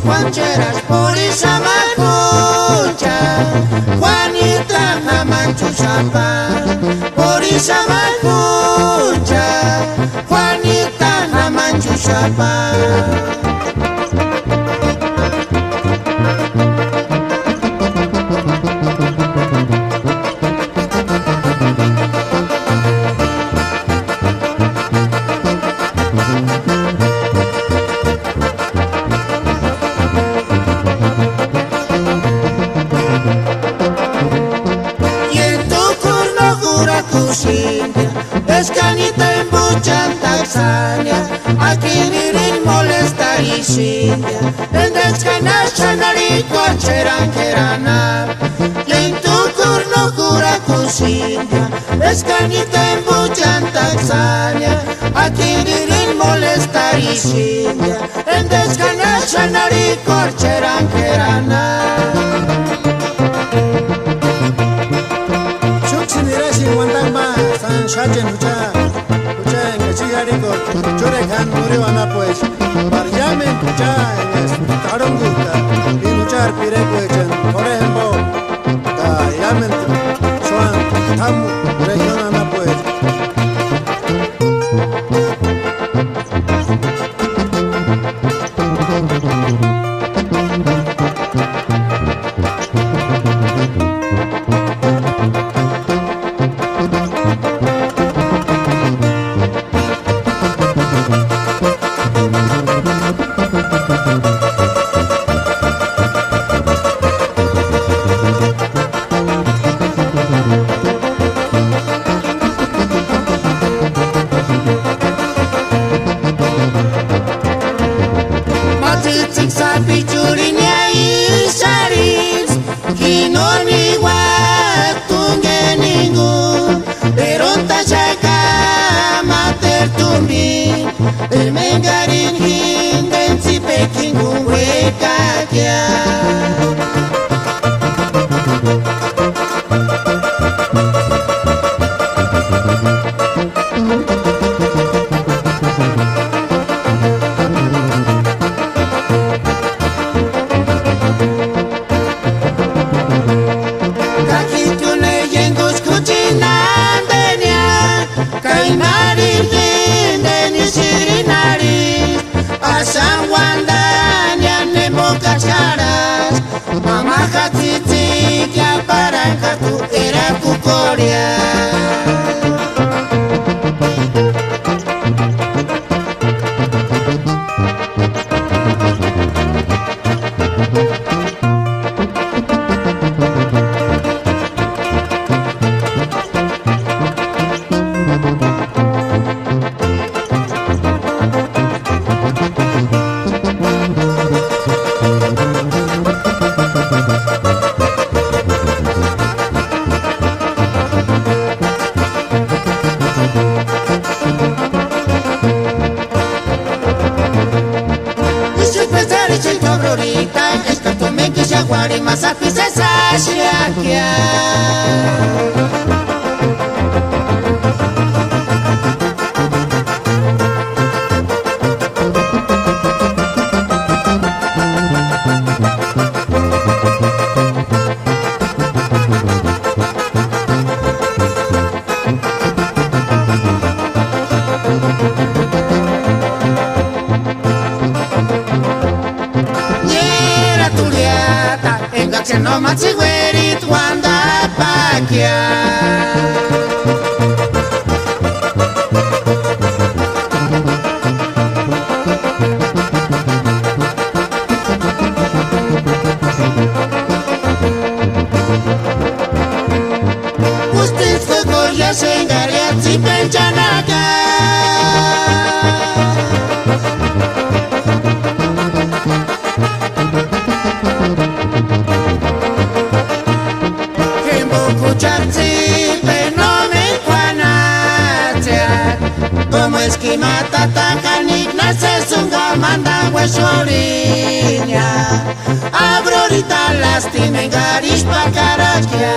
Juancheras por esa macucha, Juanita Jamanchu Chapa, por esa macucha, Juanita Jamanchu Chapa. Escanita en Buchantaxania, aquí virin molesta y sinia, en descanachanarico cheranquerana, y en tu curno cura cusinia, escanita en Buchantaxania, aquí virin molesta y sinia, en descanachanarico cheranquerana. Shachen lucha en el cigarrico, chorejan, Nurio ana pues, baryamen lucha en el taronguta, y luchar Pirekuas, por ejemplo, yamen, suan, tamu, región ana pues. El mengarin hinden si peking hueca ya. Kakitune yengus kuchinandenia, kainari San Juan nemo cacharas, mamá jatiti que aparanca tu era cucoria. Es que tú me quise aguar y más afices hacia aquí. Que no más güerit wanda paquia. Usted fue ya se engaría si penchanaga. Como esquimata tacanik nace sunga manda huesoriña. Abro ahorita lastime garish pa caraquia.